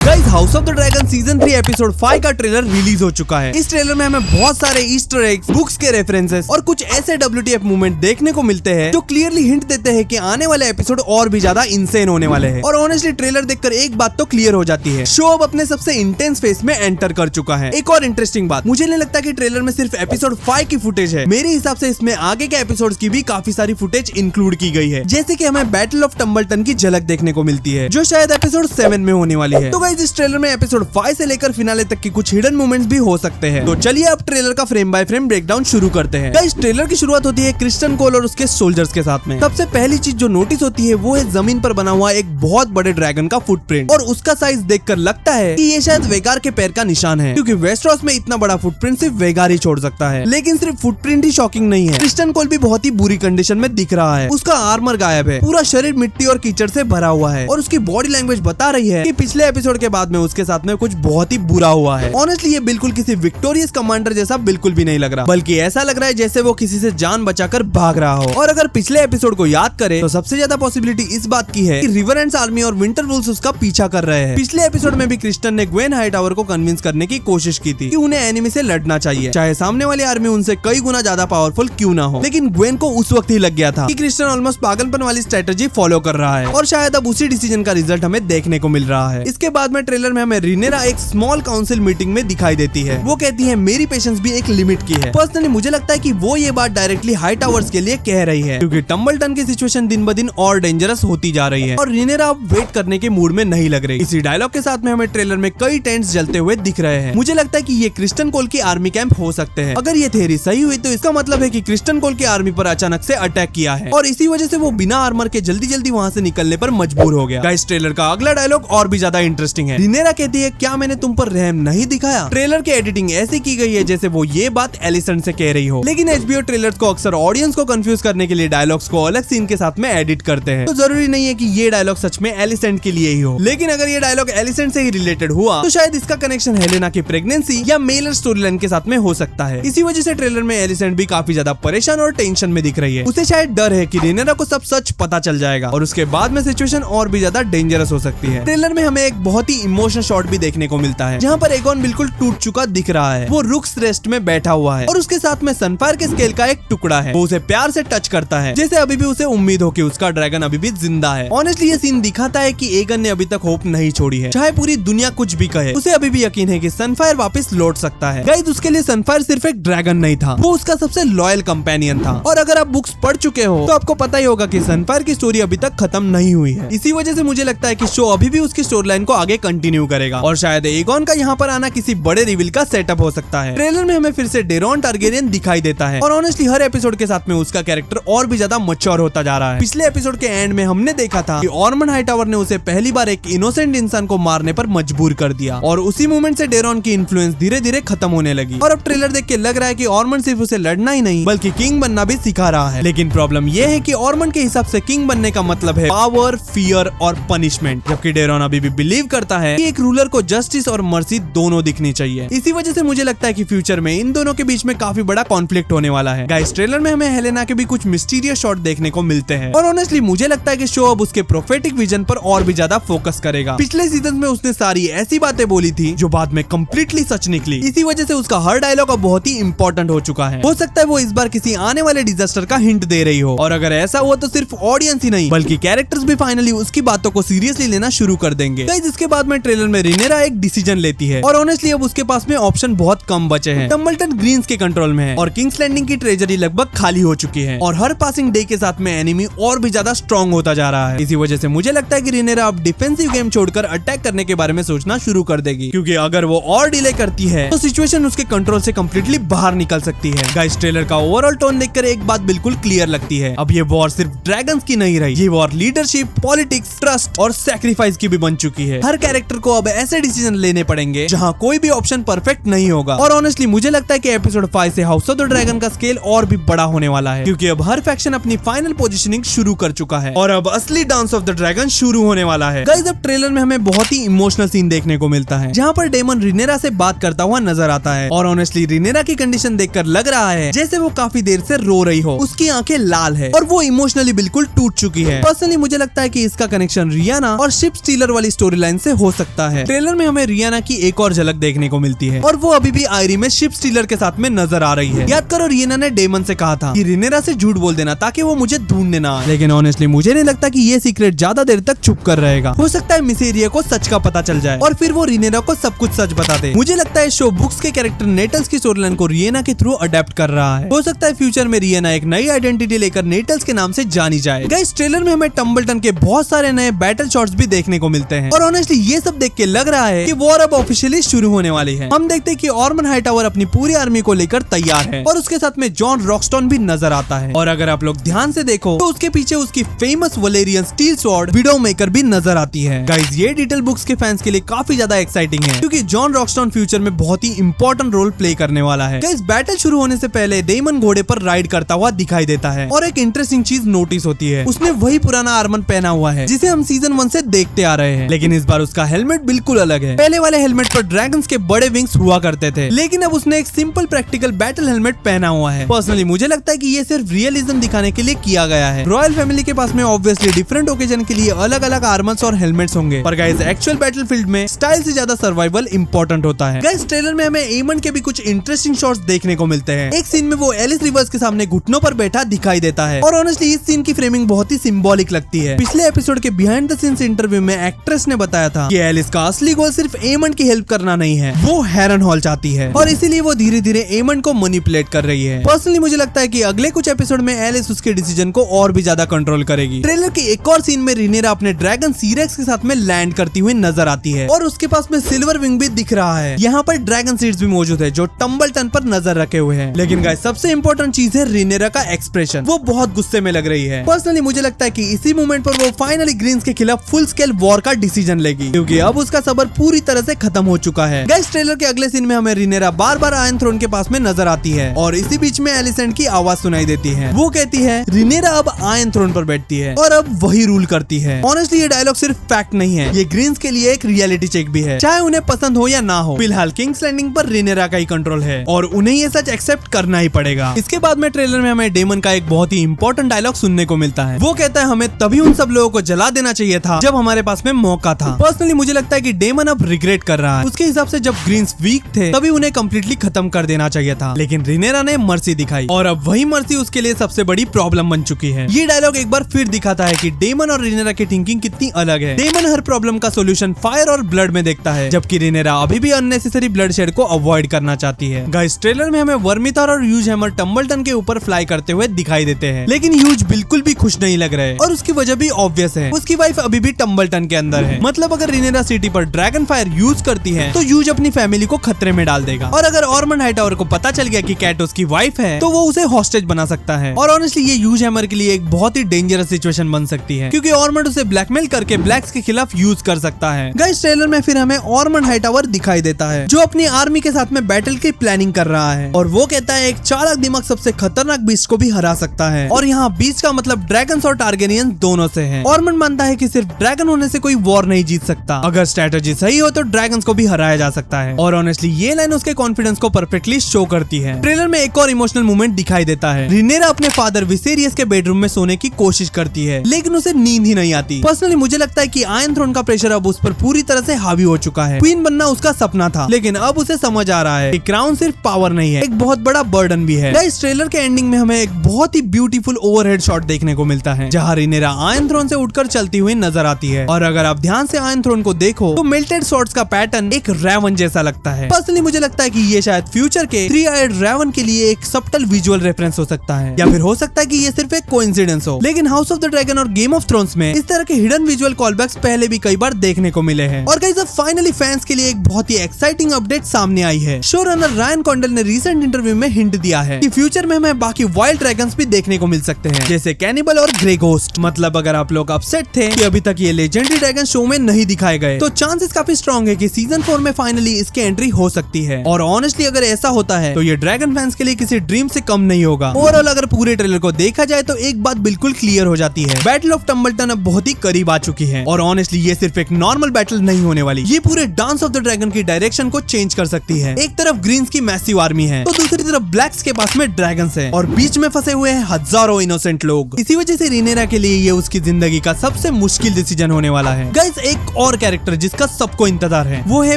Guys, house of the dragon season 3 episode 5 का trailer release हो चुका है। इस ट्रेलर में हमें बहुत सारे ईस्टर एग्स, बुक्स के रेफरेंसेस और कुछ ऐसे WTF मूवमेंट देखने को मिलते हैं जो क्लियरली हिंट देते हैं कि आने वाले एपिसोड और भी ज्यादा इंसेन होने वाले हैं। और ऑनेस्टली ट्रेलर देखकर एक बात तो क्लियर हो जाती है, शो अब अपने सबसे इंटेंस फेज में एंटर कर चुका है। एक और इंटरेस्टिंग बात, मुझे नहीं लगता कि ट्रेलर में सिर्फ एपिसोड 5 की फुटेज है। मेरे हिसाब से इसमें आगे के एपिसोड्स की भी काफी सारी फुटेज इंक्लूड की गई है, जैसे कि हमें बैटल ऑफ टम्बलटन की झलक देखने को मिलती है जो शायद एपिसोड 7 में होने वाली है। तो गाइस, इस ट्रेलर में एपिसोड 5 से लेकर फिनाले तक की कुछ हिडन मोमेंट्स भी हो सकते हैं। तो चलिए अब ट्रेलर का फ्रेम बाय फ्रेम ब्रेकडाउन शुरू करते हैं। गाइस, ट्रेलर की शुरुआत होती है क्रिस्टन कोल और उसके सोल्जर्स के साथ में। सबसे पहली चीज जो नोटिस होती है वो है जमीन पर बना हुआ एक बहुत बड़े ड्रैगन का फुटप्रिंट, और उसका साइज देखकर लगता है कि ये शायद वेगार के पैर का निशान है, क्योंकि वेस्टरॉस में इतना बड़ा फुटप्रिंट सिर्फ वेगार ही छोड़ सकता है। लेकिन सिर्फ फुटप्रिंट ही शॉकिंग नहीं है, क्रिस्टन कोल भी बहुत ही बुरी कंडीशन में दिख रहा है। उसका आर्मर गायब है, पूरा शरीर मिट्टी और कीचड़ से भरा हुआ है, और उसकी बॉडी लैंग्वेज बता रही है कि पिछले एपिसोड के बाद में उसके साथ में कुछ बहुत ही बुरा हुआ है। ऑनेस्टली ये बिल्कुल किसी विक्टोरियस कमांडर जैसा बिल्कुल भी नहीं लग रहा, बल्कि ऐसा लग रहा है जैसे वो किसी से जान बचाकर भाग रहा हो। और अगर पिछले एपिसोड को याद करें तो सबसे ज्यादा पॉसिबिलिटी इस बात की है कि रिवरेंट्स आर्मी और विंटर वुल्व्स उसका पीछा कर रहे हैं। पिछले एपिसोड में भी क्रिस्टन ने ग्वेन हाईटावर को कन्विंस करने की कोशिश की थी कि उन्हें एनिमी से लड़ना चाहिए, चाहे सामने वाली आर्मी उनसे कई गुना ज्यादा पावरफुल क्यों ना हो। लेकिन ग्वेन को उस वक्त ही लग गया था कि क्रिस्टन ऑलमोस्ट पागलपन वाली स्ट्रेटेजी फॉलो कर रहा है, और शायद अब उसी डिसीजन का रिजल्ट हमें देखने को मिल रहा है। इसके बाद में ट्रेलर में हमें रिनेरा एक स्मॉल काउंसिल मीटिंग में दिखाई देती है। वो कहती है मेरी पेशेंस भी एक लिमिट की है। पर्सनली मुझे लगता है कि वो ये बात डायरेक्टली हाई टावर्स के लिए कह रही है, क्योंकि टम्बलटन की सिचुएशन दिन ब दिन और डेंजरस होती जा रही है, और रिनेरा अब वेट करने के मूड में नहीं लग रही। इसी डायलॉग के साथ में हमें ट्रेलर में कई टेंट्स जलते हुए दिख रहे हैं। मुझे लगता है कि ये क्रिस्टन कोल की आर्मी कैंप हो सकते हैं। अगर ये थ्योरी सही हुई तो इसका मतलब है कि क्रिस्टन कोल की आर्मी पर अचानक से अटैक किया है, और इसी वजह से वो बिना आर्मर के जल्दी जल्दी वहाँ से निकलने पर मजबूर हो गया। गाइस, ट्रेलर का अगला डायलॉग और भी ज्यादा इंटरेस्टिंग है। रिनेरा कहती है, क्या मैंने तुम पर रहम नहीं दिखाया? ट्रेलर की एडिटिंग ऐसी की गई है जैसे वो ये बात एलिसेंट से कह रही हो। लेकिन HBO ट्रेलर्स को अक्सर ऑडियंस को कंफ्यूज करने के लिए डायलॉग्स को अलग सीन के साथ में एडिट करते हैं, तो जरूरी नहीं है कि ये डायलॉग सच में एलिसेंट के लिए ही हो। लेकिन अगर ये डायलॉग एलिसेंट से ही रिलेटेड हुआ तो शायद इसका कनेक्शन हेलेना की प्रेगनेंसी या मेलर स्टोरी लाइन के साथ में हो सकता है। इसी वजह से ट्रेलर में एलिसेंट भी काफी ज्यादा परेशान और टेंशन में दिख रही है। उसे शायद डर है कि रिनेरा को सब सच पता चल जाएगा, और उसके बाद में सिचुएशन और भी ज्यादा डेंजरस हो सकती है। ट्रेलर में हमें एक बहुत ही इमोशनल शॉट भी देखने को मिलता है, जहाँ पर एगोन बिल्कुल टूट चुका दिख रहा है। वो रुक्स रेस्ट में बैठा हुआ है, और उसके साथ में सनफायर के स्केल का एक टुकड़ा है। वो उसे प्यार से टच करता है, जैसे अभी भी उसे उम्मीद हो कि उसका ड्रैगन अभी भी जिंदा है। ऑनेस्टली ये सीन दिखाता है कि एगन ने अभी तक होप नहीं छोड़ी है, चाहे पूरी दुनिया कुछ भी कहे। उसे अभी भी यकीन है कि सनफायर वापस लौट सकता है। गाइस, उसके लिए सनफायर सिर्फ एक ड्रैगन नहीं था, वो उसका सबसे लॉयल कंपेनियन था। और अगर आप बुक्स पढ़ चुके हो तो आपको पता ही होगा कि सनफायर की स्टोरी अभी तक खत्म नहीं हुई है। इसी वजह से मुझे लगता है कि शो अभी भी उसकी स्टोरी लाइन को आगे कंटिन्यू करेगा, और शायद एगोन का यहाँ पर आना किसी बड़े रिवील का सेटअप हो सकता है। ट्रेलर में हमें फिर से डेरॉन टारगेरियन दिखाई देता है, और ऑनेस्टली हर एपिसोड के साथ में उसका कैरेक्टर और भी ज्यादा मैच्योर होता जा रहा है। पिछले एपिसोड के एंड में हमने देखा था कि ऑर्मन हाईटावर ने उसे पहली बार एक इनोसेंट इंसान को मारने पर मजबूर कर दिया, और उसी मोमेंट से डेरॉन की इन्फ्लुएंस धीरे धीरे खत्म होने लगी। और अब ट्रेलर देख के लग रहा है कि ऑर्मन सिर्फ उसे लड़ना ही नहीं बल्कि किंग बनना भी सिखा रहा है। लेकिन प्रॉब्लम यह है कि ऑर्मन के हिसाब से किंग बनने का मतलब है पावर, फियर और पनिशमेंट, जबकि डेरॉन अभी भी बिलीव करता है कि एक रूलर को जस्टिस और मर्सी दोनों दिखनी चाहिए। इसी वजह से मुझे लगता है कि फ्यूचर में इन दोनों के बीच में काफी बड़ा कॉन्फ्लिक्ट होने वाला है। गाइस, ट्रेलर में हमें हेलेना के भी कुछ मिस्टीरियस शॉट देखने को मिलते हैं, और ऑनेस्टली मुझे लगता है कि शो अब उसके प्रोफेटिक विजन पर और भी ज्यादा फोकस करेगा। पिछले सीजन में उसने सारी ऐसी बातें बोली थी जो बाद में कंप्लीटली सच निकली। इसी वजह से उसका हर डायलॉग अब बहुत ही इंपॉर्टेंट हो चुका है। हो सकता है वो इस बार किसी आने वाले डिजास्टर का हिंट दे रही हो, और अगर ऐसा हुआ तो सिर्फ ऑडियंस ही नहीं बल्कि कैरेक्टर्स भी फाइनली उसकी बातों को सीरियसली लेना शुरू कर देंगे। इसके बाद में ट्रेलर में रिनेरा एक डिसीजन लेती है, और ऑनेस्टली अब उसके पास में ऑप्शन बहुत कम बचे हैं। टम्बलटन ग्रीन्स के कंट्रोल में है, और किंग्स लैंडिंग की ट्रेजरी लगभग खाली हो चुकी है, और हर पासिंग डे के साथ में एनिमी और भी ज्यादा स्ट्रॉन्ग होता जा रहा है। इसी वजह से मुझे लगता है कि रिनेरा अब डिफेंसिव गेम छोड़कर अटैक करने के बारे में सोचना शुरू कर देगी, क्योंकि अगर वो और डिले करती है तो सिचुएशन उसके कंट्रोल से कंप्लीटली बाहर निकल सकती है। गाइस, ट्रेलर का ओवरऑल टोन देखकर एक बात बिल्कुल क्लियर लगती है, अब ये वॉर सिर्फ ड्रैगन्स की नहीं रही, ये वॉर लीडरशिप, पॉलिटिक्स, ट्रस्ट और सैक्रिफाइस की भी बन चुकी है। हर कैरेक्टर को अब ऐसे डिसीजन लेने पड़ेंगे जहाँ कोई भी ऑप्शन परफेक्ट नहीं होगा। और ऑनेस्टली मुझे लगता है कि एपिसोड 5 से हाउस ऑफ द ड्रैगन का स्केल और भी बड़ा होने वाला है, क्योंकि अब हर फैक्शन अपनी फाइनल पोजीशनिंग शुरू कर चुका है, और अब असली डांस ऑफ द ड्रैगन शुरू होने वाला है। गाइस, अब ट्रेलर में हमें बहुत ही इमोशनल सीन देखने को मिलता है, जहाँ पर डेमन रिनेरा से बात करता हुआ नजर आता है, और ऑनेस्टली रिनेरा की कंडीशन देखकर लग रहा है जैसे वो काफी देर से रो रही हो। उसकी आंखें लाल है, और वो इमोशनली बिल्कुल टूट चुकी है। पर्सनली मुझे लगता है कि इसका कनेक्शन रियाना और शिप स्टीलर वाली स्टोरी लाइन से से हो सकता है। ट्रेलर में हमें रियाना की एक और झलक देखने को मिलती है और वो अभी भी आयरी में शिप स्टीलर के साथ में नजर आ रही है। याद करो रियाना ने डेमन से कहा था कि रिनेरा से झूठ बोल देना ताकि वो मुझे ढूंढने ना आए, लेकिन ऑनेस्टली मुझे नहीं लगता कि ये सीक्रेट ज्यादा देर तक छुप कर रहेगा। हो सकता है मिसेरिया को सच का पता चल जाए और फिर वो रिनेरा को सब कुछ सच बता दे। मुझे लगता है शो बुक्स के कैरेक्टर नेटल्स की स्टोरीलाइन को रियाना के थ्रू अडेप्ट कर रहा है। हो सकता है फ्यूचर में रियाना एक नई आइडेंटिटी लेकर नेटल्स के नाम से जानी जाए। गाइस ट्रेलर में हमें टम्बलटन के बहुत सारे नए बैटल शॉट्स भी देखने को मिलते हैं और ऑनेस्टली ये सब देख के लग रहा है कि वॉर अब ऑफिशियली शुरू होने वाली है। हम देखते हैं कि ऑर्मन हाईटावर अपनी पूरी आर्मी को लेकर तैयार है और उसके साथ में जॉन रॉकस्टोन भी नजर आता है। और अगर आप लोग ध्यान से देखो तो उसके पीछे उसकी famous Valerian steel sword window maker भी नजर आती है। गाइस ये डिटेल बुक्स के फैंस के लिए काफी ज्यादा एक्साइटिंग है क्योंकि जॉन रॉकस्टोन फ्यूचर में बहुत ही इंपॉर्टेंट रोल प्ले करने वाला है। गाइस बैटल शुरू होने से पहले डेमन घोड़े पर राइड करता हुआ दिखाई देता है और एक इंटरेस्टिंग चीज नोटिस होती है, उसने वही पुराना आर्मर पहना हुआ है जिसे हम सीजन 1 से देखते आ रहे हैं, लेकिन इस बार उसका हेलमेट बिल्कुल अलग है। पहले वाले हेलमेट पर ड्रैगन्स के बड़े विंग्स हुआ करते थे, लेकिन अब उसने एक सिंपल प्रैक्टिकल बैटल हेलमेट पहना हुआ है। पर्सनली मुझे लगता है कि ये सिर्फ रियलिज्म दिखाने के लिए किया गया है। रॉयल फैमिली के पास में ऑब्वियसली डिफरेंट ओकेजन के लिए अलग अलग आर्मर्स और हेलमेट्स होंगे, पर गाइस एक्चुअल बैटलफील्ड में स्टाइल से ज्यादा सर्वाइवल इंपॉर्टेंट होता है। गाइस ट्रेलर में हमें एमन के भी कुछ इंटरेस्टिंग शॉट्स देखने को मिलते हैं। एक सीन में वो एलिस रिवर्स के सामने घुटनों पर बैठा दिखाई देता है और ऑनेस्टली इस सीन की फ्रेमिंग बहुत ही सिंबॉलिक लगती है। पिछले एपिसोड के बिहाइंड द सीन्स इंटरव्यू में एक्ट्रेस ने बताया था कि एलिस का असली गोल सिर्फ एमन की हेल्प करना नहीं है, वो हेरन हॉल चाहती है और इसीलिए वो धीरे धीरे एमन को मैनिपुलेट कर रही है। पर्सनली मुझे लगता है कि अगले कुछ एपिसोड में एलिस उसके डिसीजन को और भी ज्यादा कंट्रोल करेगी। ट्रेलर की एक और सीन में रिनेरा अपने ड्रैगन सीरेक्स के साथ में लैंड करती हुई नजर आती है और उसके पास में सिल्वर विंग भी दिख रहा है। यहाँ पर ड्रैगन सीड्स भी मौजूद है जो टम्बलटन पर नजर रखे हुए हैं। लेकिन गाइस सबसे इंपॉर्टेंट चीज है रिनेरा का एक्सप्रेशन, वो बहुत गुस्से में लग रही है। पर्सनली मुझे लगता है कि इसी मोमेंट पर वो फाइनली ग्रीन्स के खिलाफ फुल स्केल वॉर का डिसीजन लेगी क्योंकि अब उसका सब्र पूरी तरह से खत्म हो चुका है। गाइस ट्रेलर के अगले सीन में हमें रिनेरा बार बार आयरन थ्रोन के पास में नजर आती है और इसी बीच में एलिसेंट की आवाज सुनाई देती है। वो कहती है रिनेरा अब आयरन थ्रोन पर बैठती है और अब वही रूल करती है। ऑनेस्टली ये डायलॉग सिर्फ फैक्ट नहीं है, ये ग्रीन्स के लिए एक रियलिटी चेक भी है, चाहे उन्हें पसंद हो या ना हो। फिलहाल किंग्स लैंडिंग पर रिनेरा का ही कंट्रोल है और उन्हें ये सच एक्सेप्ट करना ही पड़ेगा। इसके बाद में ट्रेलर में हमें डेमन का एक बहुत ही इंपॉर्टेंट डायलॉग सुनने को मिलता है। वो कहता है हमें तभी उन सब लोगों को जला देना चाहिए था जब हमारे पास में मौका था। पर्सनली मुझे लगता है कि डेमन अब रिग्रेट कर रहा है। उसके हिसाब से जब ग्रीन्स वीक थे तभी उन्हें कम्प्लीटली खत्म कर देना चाहिए था, लेकिन रिनेरा ने मर्सी दिखाई और अब वही मर्सी उसके लिए सबसे बड़ी प्रॉब्लम बन चुकी है। ये डायलॉग एक बार फिर दिखाता है कि डेमन और रिनेरा की थिंकिंग कितनी अलग है। डेमन हर प्रॉब्लम का सोल्यूशन फायर और ब्लड में देखता है, जबकि रिनेरा अभी भी अननेसेसरी ब्लड शेड को अवॉइड करना चाहती है। गाइस ट्रेलर में हमें वर्मिथार और ह्यूज हैमर टम्बलटन के ऊपर फ्लाई करते हुए दिखाई देते हैं, लेकिन ह्यूज बिल्कुल भी खुश नहीं लग रहे और उसकी वजह भी ऑब्वियस है, उसकी वाइफ अभी भी टम्बलटन के अंदर है। मतलब अगर रिनेरा सिटी पर ड्रैगन फायर यूज करती है तो ह्यूज अपनी फैमिली को खतरे में डाल देगा और अगर ऑर्मन हाईटावर को पता चल गया कि कैट उसकी वाइफ है तो वो उसे हॉस्टेज बना सकता है और ऑनेस्टली ये ह्यूज हैमर के लिए एक बहुत ही डेंजरस सिचुएशन बन सकती है क्योंकि ऑर्मन उसे ब्लैकमेल करके ब्लैक्स के खिलाफ यूज कर सकता है। गाइस ट्रेलर में फिर हमें ऑर्मन हाईटावर दिखाई देता है जो अपनी आर्मी के साथ में बैटल की प्लानिंग कर रहा है और वो कहता है एक चालाक दिमाग सबसे खतरनाक बीस्ट को भी हरा सकता है और यहाँ बीस्ट का मतलब ड्रैगन्स और टारगेरियंस दोनों से है। ऑर्मन मानता है कि सिर्फ ड्रैगन होने से कोई वॉर नहीं जीत सकता, अगर स्ट्रेटेजी सही हो तो ड्रैगन्स को भी हराया जा सकता है और ऑनेस्टली ये लाइन उसके कॉन्फिडेंस को परफेक्टली शो करती है। ट्रेलर में एक और इमोशनल मोमेंट दिखाई देता है। रिनेरा अपने फादर विसेरियस के बेडरूम में सोने की कोशिश करती है लेकिन उसे नींद ही नहीं आती। पर्सनली मुझे लगता है कि आयरन थ्रोन का प्रेशर अब उस पर पूरी तरह से हावी हो चुका है। क्वीन बनना उसका सपना था लेकिन अब उसे समझ आ रहा है कि क्राउन सिर्फ पावर नहीं है, एक बहुत बड़ा बर्डन भी है। इस ट्रेलर के एंडिंग में हमें एक बहुत ही ब्यूटीफुल ओवरहेड शॉट देखने को मिलता है जहाँ रिनेरा आयरन थ्रोन से उठकर चलती हुई नजर आती है और अगर आप ध्यान से आयरन थ्रोन को देखो तो मेल्टेड स्वॉर्ड्स का पैटर्न एक रेवन जैसा लगता है। पर्सनली मुझे लगता है कि ये शायद फ्यूचर के 3-eyed रेवन के लिए एक सबटल विजुअल रेफरेंस हो सकता है या फिर हो सकता है कि ये सिर्फ एक कोइंसिडेंस हो, लेकिन हाउस ऑफ द ड्रैगन और गेम ऑफ थ्रोन्स में इस तरह के हिडन विजुअल कॉलबैक्स पहले भी कई बार देखने को मिले हैं। और गाइस अब फाइनली फैंस के लिए एक बहुत ही एक्साइटिंग अपडेट सामने आई है। शो रनर रायन कॉन्डेल ने रिसेंट इंटरव्यू में हिंट दिया है कि फ्यूचर में हमें बाकी वाइल्ड ड्रैगन्स भी देखने को मिल सकते हैं जैसे कैनिबल और ग्रे घोस्ट। मतलब अगर आप लोग अपसेट थे कि अभी तक ये लेजेंडरी ड्रैगन शो में नहीं दिखाए गए तो चांसेस काफी स्ट्रॉन्ग है कि सीजन 4 में फाइनली इसकी एंट्री हो सकती है और ऑनेस्टली अगर ऐसा होता है तो ये ड्रैगन फैंस के लिए किसी ड्रीम से कम नहीं होगा। ओवरऑल अगर पूरे ट्रेलर को देखा जाए तो एक बात बिल्कुल क्लियर हो जाती है, बैटल ऑफ टम्बलटन अब बहुत ही करीब आ चुकी है और ऑनेस्टली ये सिर्फ एक नॉर्मल बैटल नहीं होने वाली, ये पूरे डांस ऑफ द ड्रैगन की डायरेक्शन को चेंज कर सकती है। एक तरफ ग्रीन्स की मैसिव आर्मी है तो दूसरी तरफ ब्लैक्स के पास में ड्रैगन्स है और बीच में फंसे हुए हैं हजारों इनोसेंट लोग। इसी वजह से रिनेरा के लिए ये उसकी जिंदगी का सबसे मुश्किल डिसीजन होने वाला है। गाइस एक और कैरेक्टर जिसका सबको इंतजार है वो है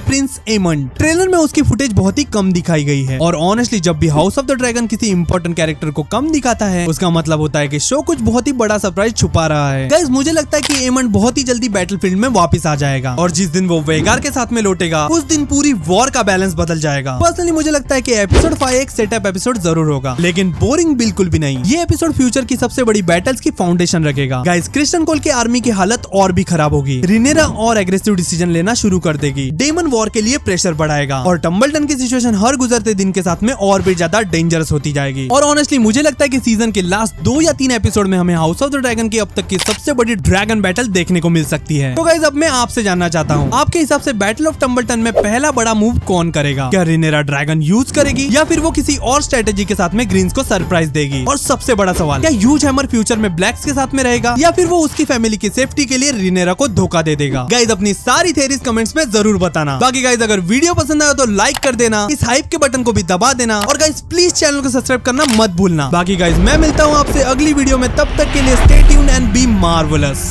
प्रिंस एमंड। ट्रेलर में उसकी फुटेज बहुत ही कम दिखाई गई है और ऑनेस्टली जब भी हाउस ऑफ द ड्रैगन किसी इंपॉर्टेंट कैरेक्टर को कम दिखाता है उसका मतलब होता है कि शो कुछ बहुत ही बड़ा सरप्राइज छुपा रहा है। गाइस मुझे लगता है कि एमंड बहुत ही जल्दी बैटलफील्ड में वापस आ जाएगा और जिस दिन वो वेगार के साथ में लौटेगा उस दिन पूरी वॉर का बैलेंस बदल जाएगा। पर्सनली मुझे लगता है कि एपिसोड 5 एक सेटअप एपिसोड जरूर होगा लेकिन बोरिंग बिल्कुल भी नहीं। ये एपिसोड फ्यूचर की सबसे बड़ी बैटल्स की फाउंडेशन रखेगा। गाइस क्रिस्टन कोल की आर्मी की हालत और भी खराब होगी। रिनेरा और एग्रेसिव डिसीजन लेना शुरू कर देगी। डेमन वॉर के लिए प्रेशर बढ़ाएगा और टम्बलटन की सिचुएशन हर गुजरते दिन के साथ में और भी ज्यादा डेंजरस होती जाएगी। और ऑनेस्टली मुझे लगता है कि सीजन के लास्ट 2 या 3 एपिसोड में हमें हाउस ऑफ द ड्रैगन की अब तक की सबसे बड़ी ड्रैगन बैटल देखने को मिल सकती है। तो गाइस अब मैं आपसे जानना चाहता हूँ आपके हिसाब से बैटल ऑफ टम्बलटन में पहला बड़ा मूव कौन करेगा? क्या रिनेरा ड्रैगन यूज करेगी या फिर वो किसी और स्ट्रेटेजी के साथ में ग्रीन्स को सरप्राइज देगी? और सबसे बड़ा सवाल, क्या ह्यूज हैमर फ्यूचर में ब्लैक्स के साथ में रहेगा या फिर वो उसकी फैमिली की सेफ्टी के लिए रिनेरा को धोखा दे देगा? गाइस अपनी सारी थ्योरीज कमेंट्स में जरूर बताना। बाकी गाइस अगर वीडियो पसंद आया तो लाइक कर देना, इस हाइप के बटन को भी दबा देना और गाइस प्लीज चैनल को सब्सक्राइब करना मत भूलना। बाकी गाइस मैं मिलता हूँ आपसे अगली वीडियो में, तब तक के लिए stay tuned and be marvellous.